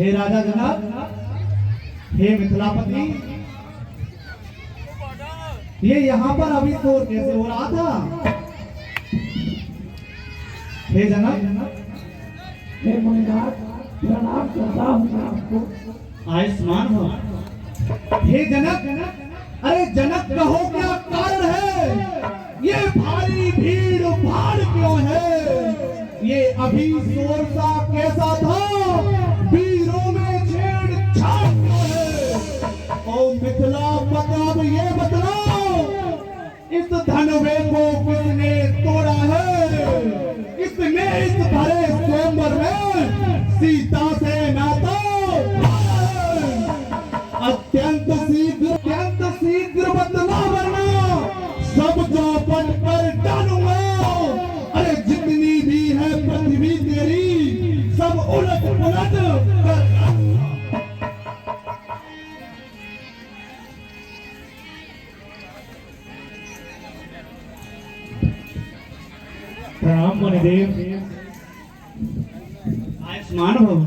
हे राजा जनक, हे मिथिलापति, ये यहाँ पर अभी शोर कैसे हो रहा था? हे जनक, हे मुनिनाथ, प्रणाम करता हूँ मैं आपको। आयुष्मान हो। हे जनक, अरे जनक कहो क्या कारण है? ये भारी भीड़ भाड़ क्यों है? ये अभी शोर सा कैसा था? वीरों में छेड़छाड़ क्यों है? ओ मिथिलापति, अब ये बतलाओ, इस धनवे को किसने तोड़ा है? इसने इस भरे स्वयंवर में सीता से नाता अत्यंत शीघ्र बदला वरना सब चौपट पर डालूंगा। अरे जितनी भी है पृथ्वी तेरी, सब उलट पुलट कर। प्रणाम मुनिदेव। आयुष्मान भव।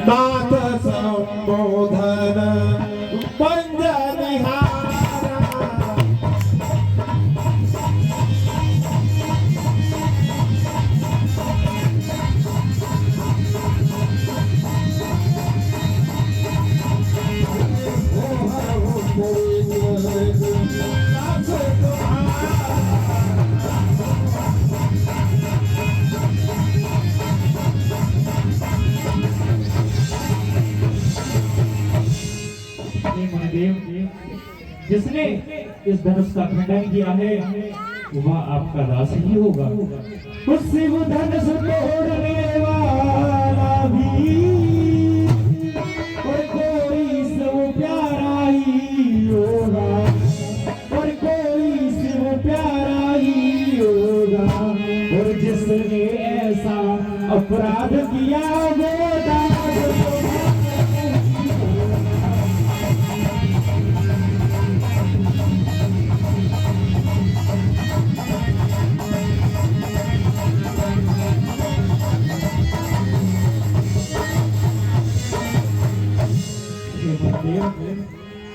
नाथ संबोधन पंजनिहारा, जिसने इस धनुष का खंडन किया है वह आपका दास ही होगा। उससे वो धनुष तोड़ने वाला भी और कोई सब प्यारा ही होगा, और कोई सब प्यारा ही होगा। और जिसने ऐसा अपराध किया वो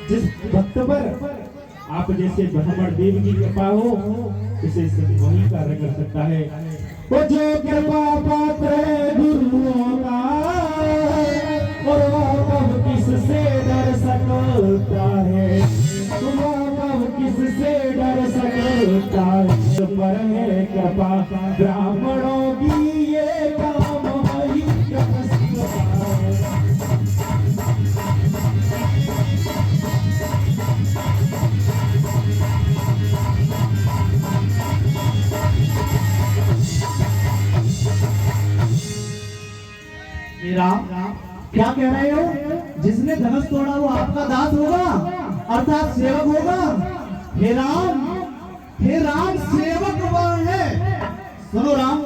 जिस भक्त पर आप जैसे ब्राह्मण देव की कृपा हो उसे सिर्फ वही कार्य कर सकता है। वो जो कृपा पात्र है गुरुओं का, और वह कब किससे डर सकता है? वह कब किससे डर सकता है? पर है कृपा ब्राह्मणों की, ये काम वही कर सकता है। राम, क्या कह रहे हो? जिसने धनुष तोड़ा वो आपका दास होगा, अर्थात सेवक होगा। हे राम, सेवक वह है, सुनो राम,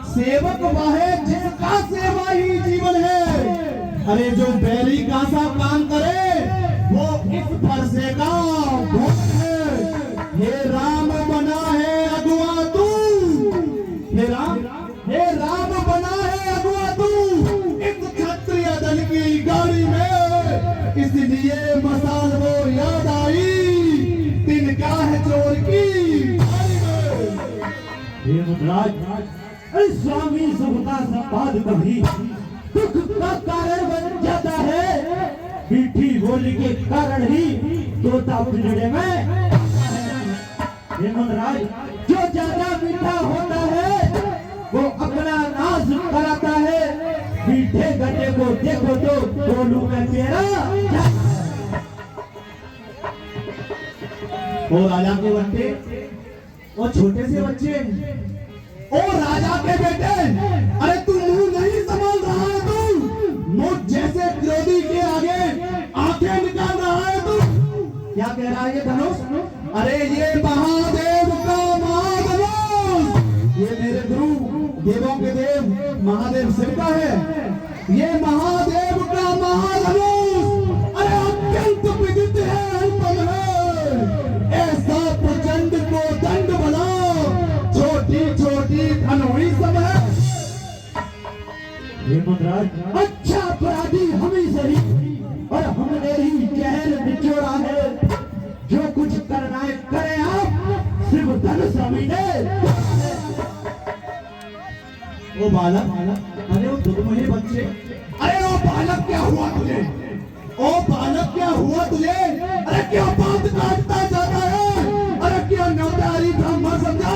सेवक वह है जिसका सेवा ही जीवन है। अरे जो बैरी का सा काम करे वो इस फरसे का भोग है। हे राम बना है अगुआ तू, हे राम बना है अगुआ तू दल की गाड़ी में। इसलिए मसाल वो याद आई, तिनका है चोर की गाड़ी में। हे मुद्राज, अरे स्वामी सबका संवाद कभी दुख का कारण बन जाता है। मीठी बोली के कारण ही तोता पिंजड़े में। हे मुद्राज, जो ज्यादा मीठा होता है वो अपना नाश कराता है। मीठे गड्ढे को देखो तो टोलू में तेरा। ओ राजा के बच्चे, ओ छोटे से बच्चे, ओ राजा के बेटे, अरे तू मुंह नहीं संभाल रहा है? तू मुझ जैसे क्रोधी के आगे आंखें निकाल रहा है? तू क्या कह रहा है ये धनुष? अरे ये महादेव का महाधनुष, ये मेरे गुरु देवों के देव महादेव शिव का है। ये महादेव का महाधनुष अरे अत्यंत विदित है, अनुपम है। हेमंतराज, अच्छा अपराधी हम ही सही, और हमने ही कहर निचोड़ा है। जो कुछ करना है करें आप, सिर्फ धन स्वामी ने। ओ बालक, अरे वो दुर्महे बच्चे, अरे वो बालक क्या हुआ तुझे? ओ बालक क्या हुआ तुझे? अरे क्या बात काटता जाता है? अरे क्या नौतारी ब्राह्मण समझा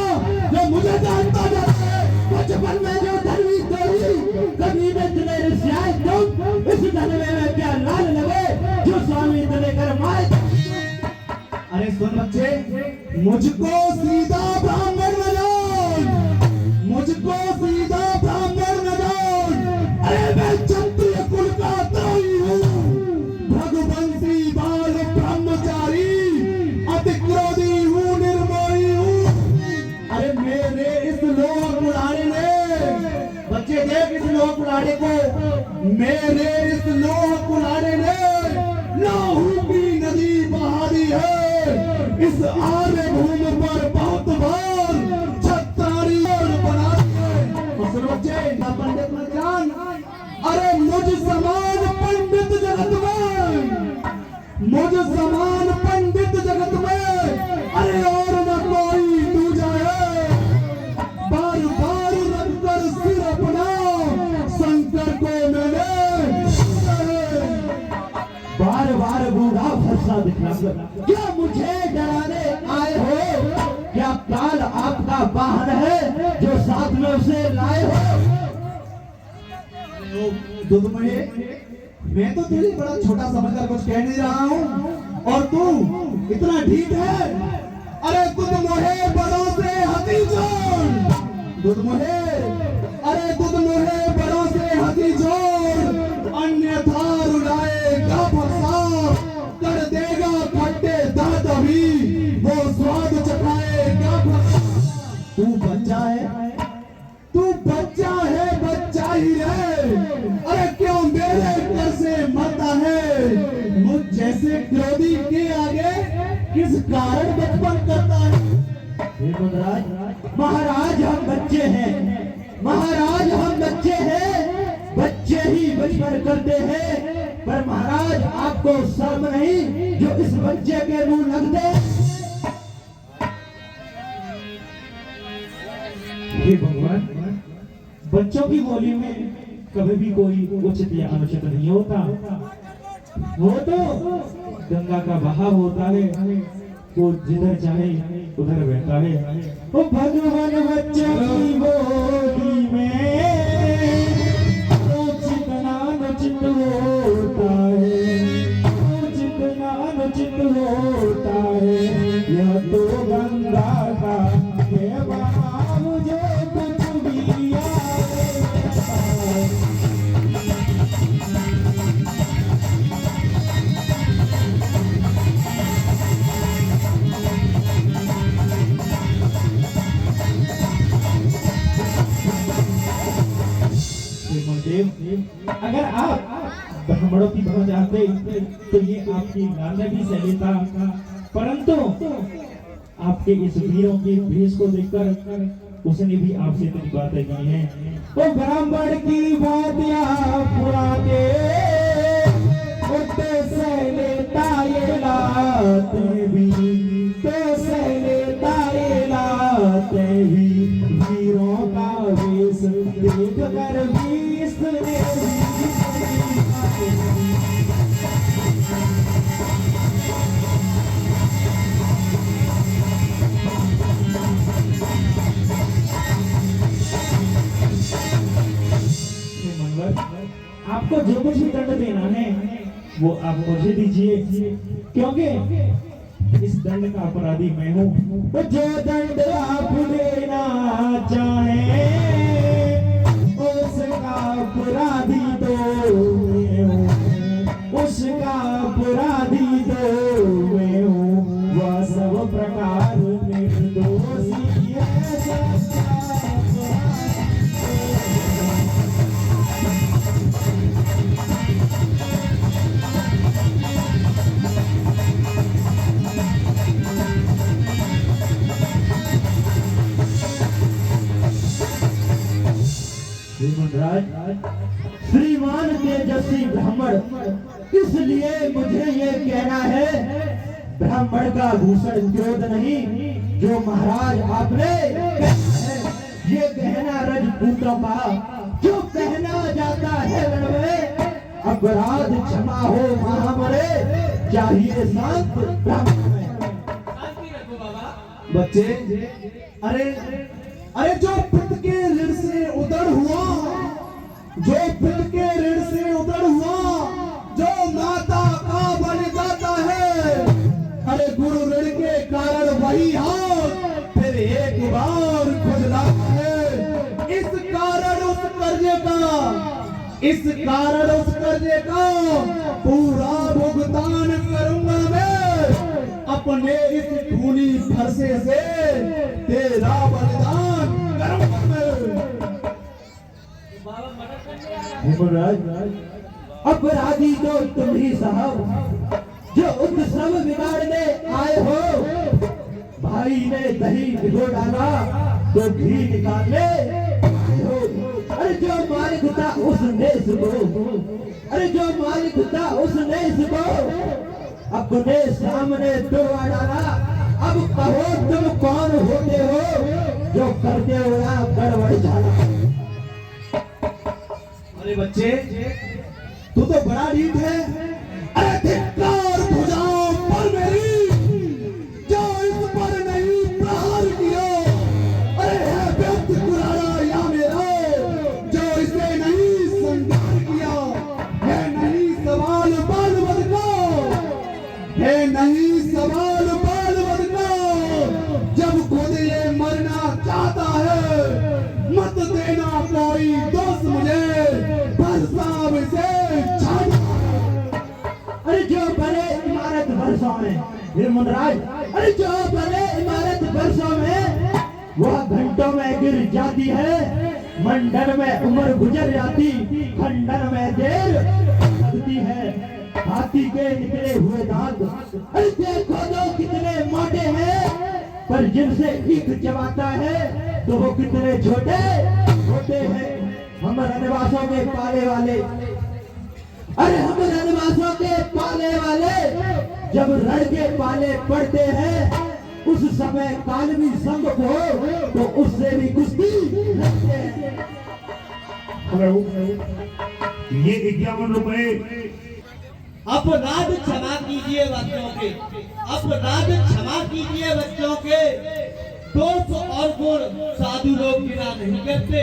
जो मुझे जानता जाता है? बचपन में जो धनवी तोड़ी, कभी में तुझे रिश्याय तुम, इस धनवे में क्या लाल लगे जो स्वामी तुझे कर माए। अरे सुन बच्चे, मुझको सीधा ब्राह्मण न जान, मुझको सीधा ब्राह्मण न जान। अरे मैं क्षत्रिय कुल का त्राही हूँ, भगवंशी बाल ब्रह्मचारी, अति क्रोधी हूँ, निर्मोही हूँ। अरे मेरे इस लोक बुढ़ाने ने, बच्चे देख इस लोक बुढ़ाने को, मेरे इस लोक बुढ़ाने ने लहू की नदी बहा दी है। इस आर्य भूमि पर बहुत बार छत्रारी बना दिए। बच्चे ना पंडित न जान, अरे मुझ समान पंडित जगत में, मुझ समान पंडित जगत में, अरे और न कोई दूजा है। बार बार रख कर सिर अपना शंकर को मैंने बार बार बूढ़ा फंसा दिखलाकर, क्या मुझे डराने आए हो? क्या काल आपका वाहन है जो साथ में उसे लाए हो? दुधमहे, मैं तो तुझे बड़ा छोटा समझकर कुछ कह नहीं रहा हूँ, और तू इतना ढीठ है। अरे दुधमहे बड़ों से हथी जोड़, दुधमहे, अरे दुधमहे बड़ों से हथी जोड़, अन्यथा रुलाएगा फरसा, कर देगा खट्टे दांत भी, वो स्वाद चखाएगा फरसा। तू बच्चा है, तू बच्चा है, बच्चा ही है। अरे क्यों मेरे घर से मरता है? मुझ जैसे क्रोधी के आगे किस कारण बचपन करता है? हेमंतराज, महाराज हम बच्चे हैं, महाराज हम बच्चे हैं, बच्चे ही बचपन करते हैं। पर महाराज आपको शर्म नहीं जो इस बच्चे के मुंह लग दे? हे भगवान, बच्चों की बोली में कभी भी कोई उचित या अनुचित नहीं होता। वो तो गंगा का बहाव होता है, वो जिधर चाहे उधर बहता है। वो भगवान बच्चों की बोली में उचित ना अनुचित होता है, उचित ना अनुचित होता है। यह तो गंगा का है बहाव जो कुछ भी आए। अगर आप ब्राह्मणों की भाव चाहते तो ये आपकी नाना भी सह लेता, परंतु आपके इस वीरों के भेष को देखकर उसने भी आपसे कुछ बातें की हैं। वो ब्राह्मण की बात या पुराने उठते सह लेता ये लाते भी, तो सह लेता ये लाते भी। वीरों का वेश देख कर भी इसने आपको जो कुछ भी दंड देना है वो आप मुझे दीजिए, क्योंकि इस दंड का अपराधी मैं हूँ। जो दंड आप देना चाहे उसका अपराधी तो मैं हूँ, उसका अपराधी तो मैं हूँ। वह सब प्रकार निर्दोषी है। श्रीमान तेजस्वी ब्राह्मण, इसलिए मुझे ये कहना है, ब्राह्मण का भूषण क्रोध नहीं, जो महाराज आपने कहना है, ये कहना रजपूतों का जो कहना जाता है रण में, अपराध क्षमा हो महामरे, चाहिए शांत ब्राह्मण में। बच्चे, अरे अरे जो पित्त के ऋण से उदड़ हुआ, जो पित्त के ऋण से उदड़ हुआ, जो माता का बन जाता है, अरे गुरु ऋण के कारण वही हाथ फिर एक बार खुजलाता है। इस कारण उस कर्जे का पूरा भुगतान करूंगा मैं, अपने इस खूनी फरसे से तेरा बलिदान करूंगा मैं। अपराधी तो तुम ही साहब, जो उत्सव बिगाड़ने आए हो। भाई ने दही भिगो डाला तो घी निकालने आए हो। अरे जो मालिक था उसने इसको, अरे जो मालिक था उसने इसको अपने सामने तोड़वा डाला। अब कहो तुम कौन होते हो जो करते हो यहाँ गड़बड़ झाला। अरे बच्चे, तू तो बड़ा ढीठ है। अरे धिक्कार भुजाओं पर मेरी, जो इस पर नहीं प्रहार किया। अरे है व्यर्थ कुरारा या मेरा, जो इसे नहीं संगार किया। है नहीं सवाल बाल बद का, है नहीं सवाल बाल बद का। जब खुद ये मरना चाहता है, मत देना कोई दोस्त मुझे, साहब से छाड़ा। अरे जो बने इमारत वर्षों में निर्मलराज, अरे जो बने इमारत वर्षों में वह घंटों में गिर जाती है। मंडन में उम्र गुजर जाती, खंडन में देर लगती है। हाथी के निकले हुए दांत, अरे देखो तो कितने मोटे हैं, पर जिनसे ईख चबाता है तो वो कितने छोटे होते हैं। हम रनवासों के पाले वाले, अरे हम रनवासों के पाले वाले, जब रण के पाले पड़ते हैं उस समय कालवी संग को तो उससे भी कुश्ती लड़ते हैं। ये 51 रुपए अपराध क्षमा कीजिए बच्चों के, अपराध क्षमा कीजिए बच्चों के। दोष और गुण साधु लोग गिना नहीं करते।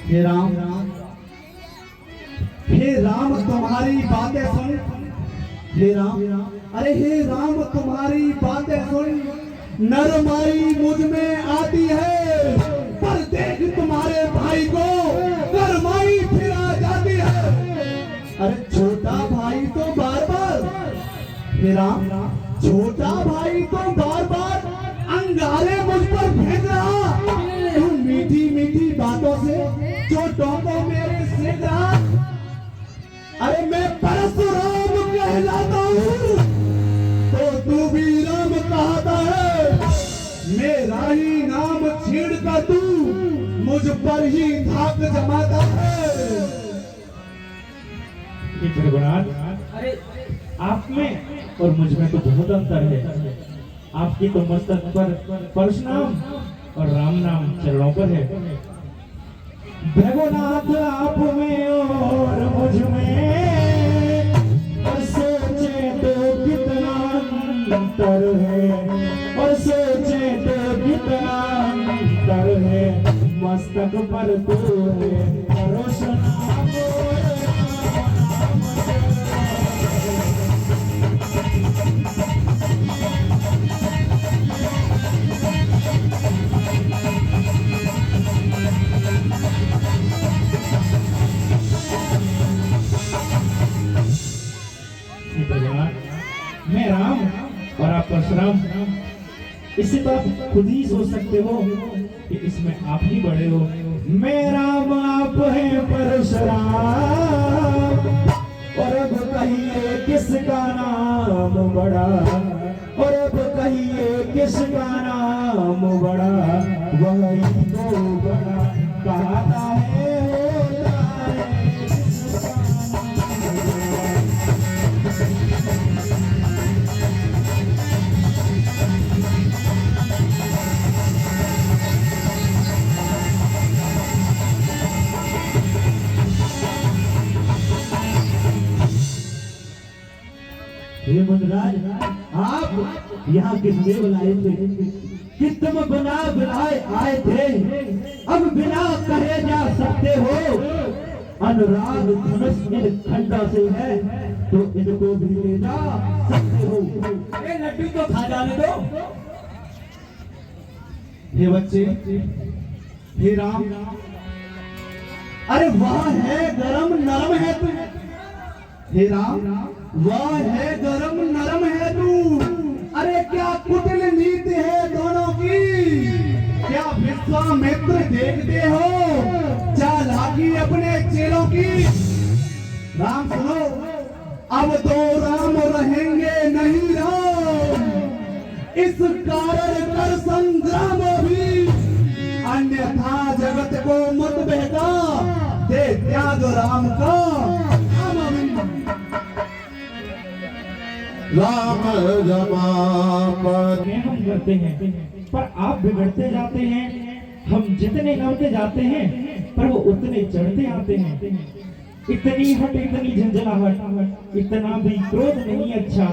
हे राम, हे राम तुम्हारी बातें सुन। हे राम, अरे हे राम तुम्हारी बातें सुन। नरमाई मुझ में आती है, पर देख तुम्हारे भाई को नरमाई फिर आ जाती है। अरे छोटा भाई तो बार बार, हे राम, छोटा भाई तो बार बार अंगारे मुझ पर फेंक रहा। तुम मीठी मीठी बातों से जो टोको मेरे सेक रहा। अरे मैं परशुराम कहलाता हूँ तो तू भी राम कहता है। मेरा ही नाम छेड़ कर तू मुझ पर ही धाक जमाता है। अरे आप में और मुझ में तो बहुत अंतर है। आपकी तो मस्तक पर परशुराम और राम नाम चरणों पर है। भगवनाथ आप में और मुझ में, और सोचे तो कितना अंतर है, और सोचे तो कितना अंतर है। मस्तक पर तो है परशुराम। मैं राम और आप परशुराम, इससे तो आप खुद ही सोच सकते हो कि इसमें आप ही बड़े हो। मैं राम आप हैं परशुराम, और अब कहिए किसका नाम बड़ा, और अब कहिए किसका नाम बड़ा। वही तो बड़ा कहता है महाराज आप यहाँ किसने बुलाए थे कि तुम बिना बुलाए आए थे? अब बिना कहे जा सकते हो अनुराग धनुष इन खंडा से है तो इनको भी ले जा सकते हो। ये लड्डू तो खा जाने दो। हे बच्चे, हे राम, अरे वह है गरम नरम है तू। हे राम, वह है गरम नरम है तू। अरे क्या कुटिल नीति है दोनों की, क्या विश्वामित्र देखते हो चालाकी अपने चेलों की। राम सुनो, अब तो राम रहेंगे नहीं राम, इस कारण कर संग्राम भी, अन्यथा जगत को मत बहका दे त्याग राम का। राम जमापति हम करते हैं पर आप बिगड़ते जाते हैं। हम जितने करते जाते हैं पर वो उतने चढ़ते आते हैं। इतनी हट इतनी झंझलाहट, इतना भी क्रोध नहीं अच्छा।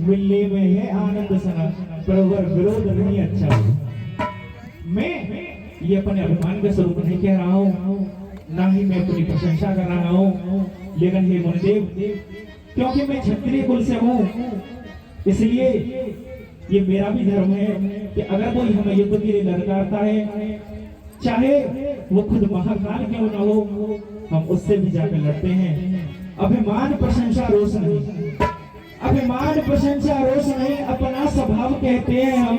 मिलने में है आनंद सना पर विरोध नहीं अच्छा। मैं ये अपने अभिमान का स्वरूप नहीं कह रहा हूँ, ना ही मैं अपनी प्रशंसा कर रहा हूँ, लेकिन हे मुनिदेव, क्योंकि मैं क्षत्रिय कुल से हूँ इसलिए ये मेरा भी धर्म है कि अगर कोई हमें युद्ध के लिए ललकारता है, चाहे वो खुद महाकाल क्यों ना हो, हम उससे भी जाकर लड़ते हैं। अभिमान प्रशंसा रोष नहीं, अभिमान प्रशंसा रोष नहीं, अपना स्वभाव कहते हैं हम।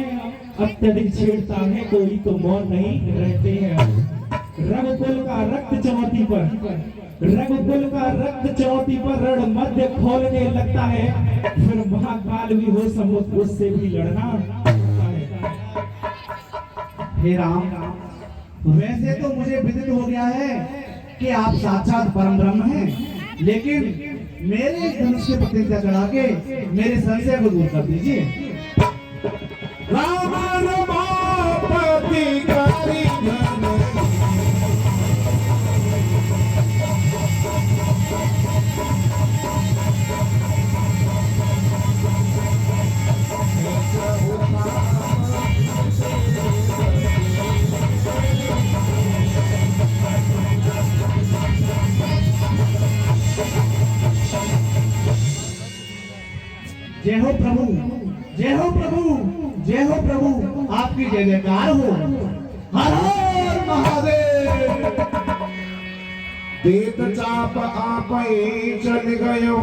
अत्यधिक छेड़ता है कोई तो मौन नहीं रहते हैं। रघुकुल का रक्त चुनौती पर, रघुकुल का रक्त चुनौती पर रण मध्य खोलने लगता है, फिर महाकाल भी हो समुद्र उससे भी लड़ना पड़ता है। हे राम, वैसे तो मुझे विदित हो गया है कि आप साक्षात परम ब्रह्म हैं, लेकिन मेरे धनुष के प्रतिज्ञा चढ़ा के मेरे संशय को दूर कर दीजिए। राम रमापति कारी धन जय हो प्रभु, जय हो प्रभु, जय हो प्रभु, आपकी जय जयकार हो। हर हर महादेव। देत चाप आप चल गयो